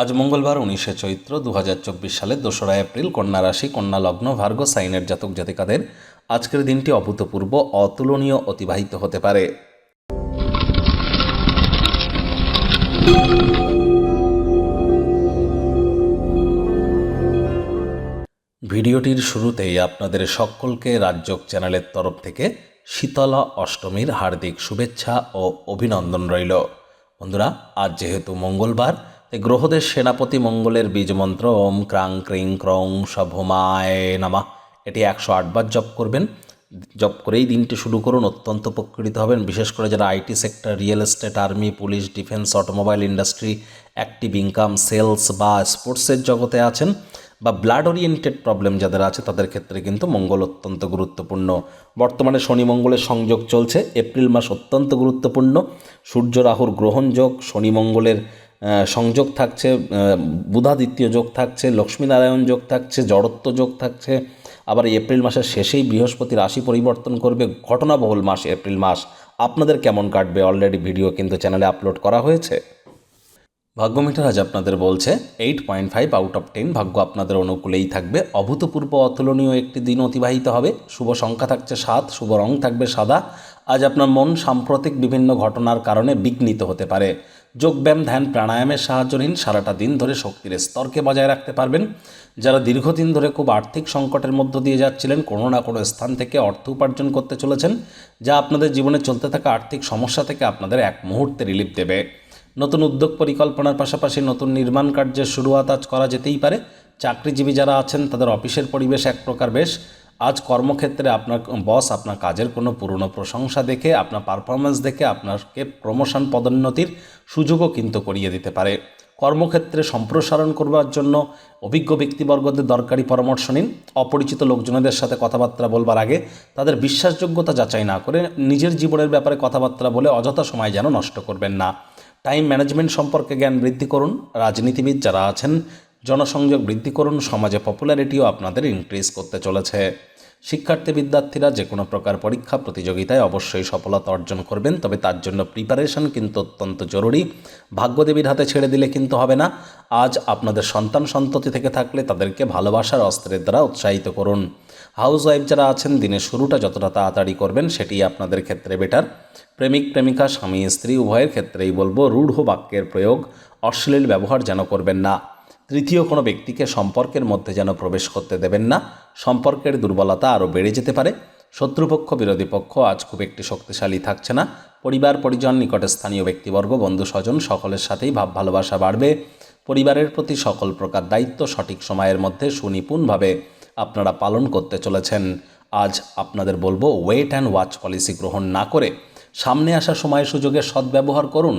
আজ মঙ্গলবার 19শে চৈত্র 2024 সালের 2রা এপ্রিল। কন্যা রাশি, কন্যা লগ্ন, ভার্গ সাইনের জাতক জাতিকাদের আজকের দিনটি অভূতপূর্ব অতুলনীয় অতিবাহিত হতে পারে। ভিডিওটির শুরুতেই আপনাদের সকলকে রাজযোগ চ্যানেলের তরফ থেকে শীতলা অষ্টমীর হার্দিক শুভেচ্ছা ও অভিনন্দন রইল। বন্ধুরা, আজ যেহেতু মঙ্গলবার, গ্রহদের সেনাপতি মঙ্গলের বীজমন্ত্র ওম ক্রাং ক্রিং ক্রং সভমায় নামা, এটি 108 বার জপ করবেন। জপ করেই দিনটি শুরু করুন। অত্যন্ত উপকৃত হবেন। বিশেষ করে যারা IT sector, real estate, army, police, defence, automobile industry, active income, sales বা স্পোর্টসের জগতে আছেন, বা ব্লাড ওরিয়েন্টেড প্রবলেম যাদের আছে, তাদের ক্ষেত্রে কিন্তু মঙ্গল অত্যন্ত গুরুত্বপূর্ণ। বর্তমানে শনি মঙ্গলের সংযোগ চলছে। এপ্রিল মাস অত্যন্ত গুরুত্বপূর্ণ। সূর্য রাহুর গ্রহণ যোগ, শনি মঙ্গলের সংযোগ থাকছে, বুধাদিত্য যোগ থাকছে, লক্ষ্মীনারায়ণ যোগ থাকছে, জড়ত্ব যোগ থাকছে। আবার এপ্রিল মাসের শেষেই বৃহস্পতি রাশি পরিবর্তন করবে। ঘটনাবহুল মাস এপ্রিল মাস। আপনাদের কেমন কাটবে অলরেডি ভিডিও কিন্তু চ্যানেলে আপলোড করা হয়েছে। ভাগ্যমিটার আজ আপনাদের বলছে 8.5 আউট অফ 10। ভাগ্য আপনাদের অনুকূলেই থাকবে। অভূতপূর্ব অতুলনীয় একটি দিন অতিবাহিত হবে। শুভ সংখ্যা থাকছে 7, শুভ রং থাকবে সাদা। আজ আপনার মন সাম্প্রতিক বিভিন্ন ঘটনার কারণে বিঘ্নিত হতে পারে। যোগব্যায়াম, ধ্যান, প্রাণায়ামের সাহায্য নিন। সারাটা দিন ধরে শক্তির স্তরকে বজায় রাখতে পারবেন। যারা দীর্ঘদিন ধরে খুব আর্থিক সংকটের মধ্য দিয়ে যাচ্ছিলেন, কোনো না কোনো স্থান থেকে অর্থ উপার্জন করতে চলেছেন, যা আপনাদের জীবনে চলতে থাকা আর্থিক সমস্যা থেকে আপনাদের এক মুহূর্তে রিলিফ দেবে। নতুন উদ্যোগ পরিকল্পনার পাশাপাশি নতুন নির্মাণ কার্যের শুরুয়াত আজ করা যেতেই পারে। চাকরিজীবী যারা আছেন, তাদের অফিসের পরিবেশ এক প্রকার বেশ। আজ কর্মক্ষেত্রে আপনার বস আপনার কাজের কোনো পুরনো প্রশংসা দেখে, আপনার পারফরমেন্স দেখে আপনাকে প্রমোশন, পদোন্নতির সুযোগও কিন্তু করিয়ে দিতে পারে। কর্মক্ষেত্রে সম্প্রসারণ করবার জন্য অভিজ্ঞ ব্যক্তিবর্গদের দরকারি পরামর্শ নিন। অপরিচিত লোকজনদের সাথে কথাবার্তা বলবার আগে তাদের বিশ্বাসযোগ্যতা যাচাই না করে নিজের জীবনের ব্যাপারে কথাবার্তা বলে অযথা সময় যেন নষ্ট করবেন না। টাইম ম্যানেজমেন্ট সম্পর্কে জ্ঞান বৃদ্ধি করুন। রাজনীতিবিদ যারা আছেন, জনসংযোগ বৃদ্ধি করুন। সমাজে পপুলারিটিও আপনাদের ইনক্রিজ করতে চলেছে। শিক্ষার্থী বিদ্যার্থীরা যে কোনো প্রকার পরীক্ষা প্রতিযোগিতায় অবশ্যই সফলতা অর্জন করবেন, তবে তার জন্য প্রিপারেশন কিন্তু অত্যন্ত জরুরি। ভাগ্যদেবীর হাতে ছেড়ে দিলে কিন্তু হবে না। আজ আপনাদের সন্তান সন্ততি থেকে থাকলে তাদেরকে ভালোবাসার অস্ত্রের দ্বারা উৎসাহিত করুন। হাউস ওয়াইফ যারা আছেন, দিনের শুরুটা যতটা তাড়াতাড়ি করবেন সেটি আপনাদের ক্ষেত্রে বেটার। প্রেমিক প্রেমিকা, স্বামী স্ত্রী উভয়ের ক্ষেত্রেই বলবো, রূঢ় বাক্যের প্রয়োগ, অশ্লীল ব্যবহার যেন করবেন না। তৃতীয় কোনো ব্যক্তিকে সম্পর্কের মধ্যে যেন প্রবেশ করতে দেবেন না। সম্পর্কের দুর্বলতা আরও বেড়ে যেতে পারে। শত্রুপক্ষ, বিরোধী পক্ষ আজ খুব একটি শক্তিশালী থাকছে না। পরিবার পরিজন, নিকটে স্থানীয় ব্যক্তিবর্গ, বন্ধু স্বজন সকলের সাথেই ভাব ভালোবাসা বাড়বে। পরিবারের প্রতি সকল প্রকার দায়িত্ব সঠিক সময়ের মধ্যে সুনিপুণভাবে আপনারা পালন করতে চলেছেন। আজ আপনাদের বলবো, ওয়েট অ্যান্ড ওয়াচ পলিসি গ্রহণ না করে সামনে আসা সময় সুযোগের সদ্ব্যবহার করুন।